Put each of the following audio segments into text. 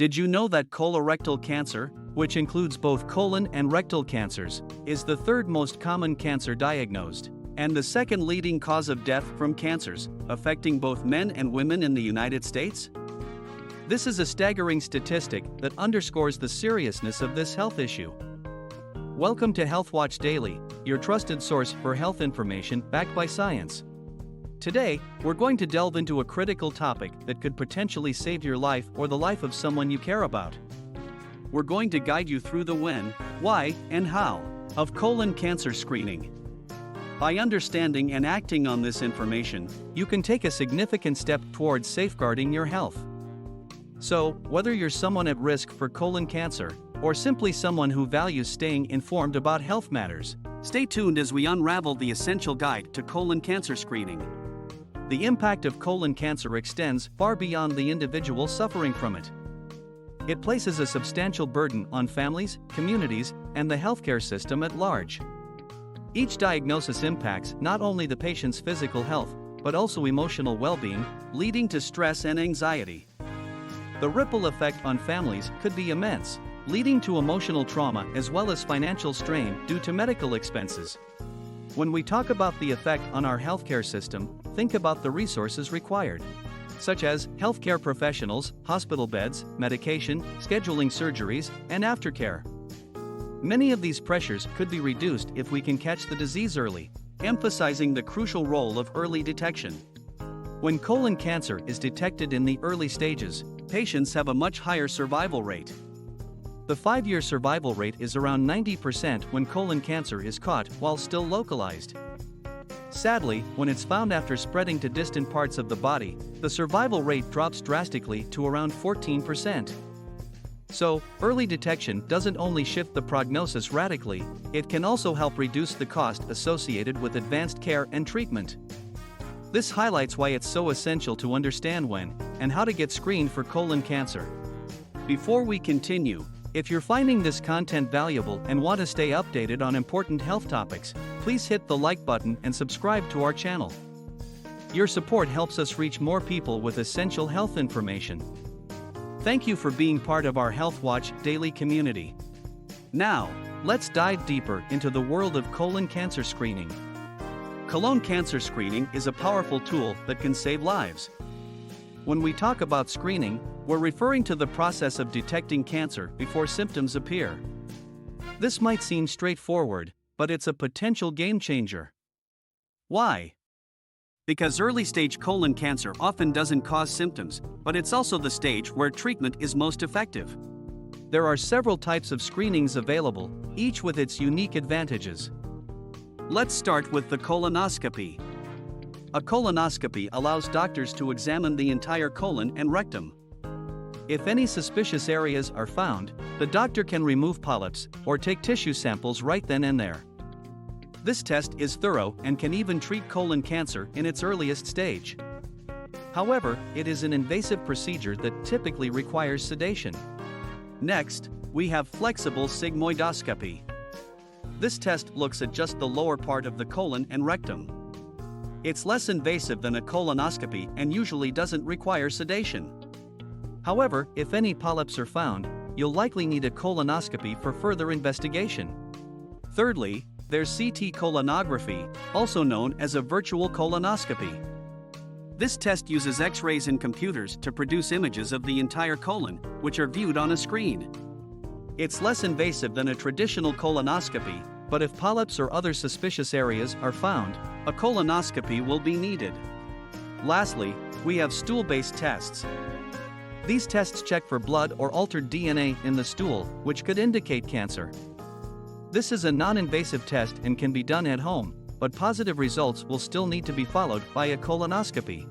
Did you know that colorectal cancer, which includes both colon and rectal cancers, is the third most common cancer diagnosed, and the second leading cause of death from cancers, affecting both men and women in the United States? This is a staggering statistic that underscores the seriousness of this health issue. Welcome to Health Watch Daily, your trusted source for health information backed by science. Today, we're going to delve into a critical topic that could potentially save your life or the life of someone you care about. We're going to guide you through the when, why, and how of colon cancer screening. By understanding and acting on this information, you can take a significant step towards safeguarding your health. So, whether you're someone at risk for colon cancer, or simply someone who values staying informed about health matters, stay tuned as we unravel the essential guide to colon cancer screening. The impact of colon cancer extends far beyond the individual suffering from it. It places a substantial burden on families, communities, and the healthcare system at large. Each diagnosis impacts not only the patient's physical health, but also emotional well-being, leading to stress and anxiety. The ripple effect on families could be immense, leading to emotional trauma as well as financial strain due to medical expenses. When we talk about the effect on our healthcare system, think about the resources required, such as healthcare professionals, hospital beds, medication, scheduling surgeries, and aftercare. Many of these pressures could be reduced if we can catch the disease early, emphasizing the crucial role of early detection. When colon cancer is detected in the early stages, patients have a much higher survival rate. The 5-year survival rate is around 90% when colon cancer is caught while still localized. Sadly, when it's found after spreading to distant parts of the body, the survival rate drops drastically to around 14%. So, early detection doesn't only shift the prognosis radically, it can also help reduce the cost associated with advanced care and treatment. This highlights why it's so essential to understand when and how to get screened for colon cancer. Before we continue, if you're finding this content valuable and want to stay updated on important health topics, please hit the like button and subscribe to our channel. Your support helps us reach more people with essential health information. Thank you for being part of our Health Watch daily community. Now, let's dive deeper into the world of colon cancer screening. Colon cancer screening is a powerful tool that can save lives. When we talk about screening, we're referring to the process of detecting cancer before symptoms appear. This might seem straightforward, but it's a potential game changer. Why? Because early-stage colon cancer often doesn't cause symptoms, but it's also the stage where treatment is most effective. There are several types of screenings available, each with its unique advantages. Let's start with the colonoscopy. A colonoscopy allows doctors to examine the entire colon and rectum. If any suspicious areas are found, the doctor can remove polyps or take tissue samples right then and there. This test is thorough and can even treat colon cancer in its earliest stage. However, it is an invasive procedure that typically requires sedation. Next, we have flexible sigmoidoscopy. This test looks at just the lower part of the colon and rectum. It's less invasive than a colonoscopy and usually doesn't require sedation. However, if any polyps are found, you'll likely need a colonoscopy for further investigation. Thirdly, there's CT colonography, also known as a virtual colonoscopy. This test uses X-rays and computers to produce images of the entire colon, which are viewed on a screen. It's less invasive than a traditional colonoscopy, but if polyps or other suspicious areas are found, a colonoscopy will be needed. Lastly, we have stool-based tests. These tests check for blood or altered DNA in the stool, which could indicate cancer. This is a non-invasive test and can be done at home, but positive results will still need to be followed by a colonoscopy.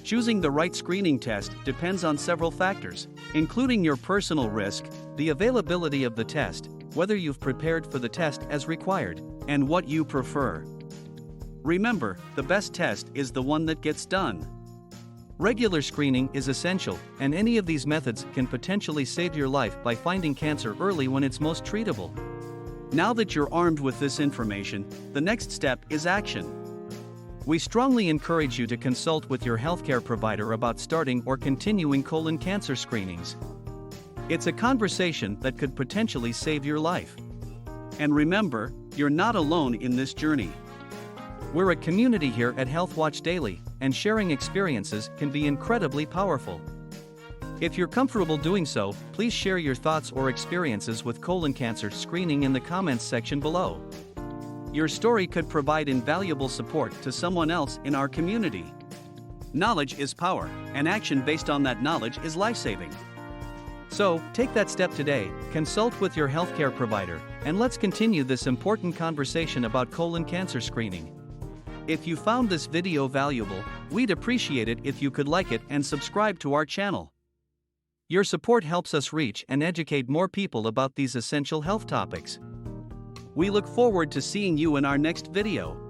Choosing the right screening test depends on several factors, including your personal risk, the availability of the test, whether you've prepared for the test as required, and what you prefer. Remember, the best test is the one that gets done. Regular screening is essential, and any of these methods can potentially save your life by finding cancer early when it's most treatable. Now that you're armed with this information, the next step is action. We strongly encourage you to consult with your healthcare provider about starting or continuing colon cancer screenings. It's a conversation that could potentially save your life. And remember, you're not alone in this journey. We're a community here at Health Watch Daily, and sharing experiences can be incredibly powerful. If you're comfortable doing so, please share your thoughts or experiences with colon cancer screening in the comments section below. Your story could provide invaluable support to someone else in our community. Knowledge is power, and action based on that knowledge is life-saving. So, take that step today, consult with your healthcare provider, and let's continue this important conversation about colon cancer screening. If you found this video valuable, we'd appreciate it if you could like it and subscribe to our channel. Your support helps us reach and educate more people about these essential health topics. We look forward to seeing you in our next video.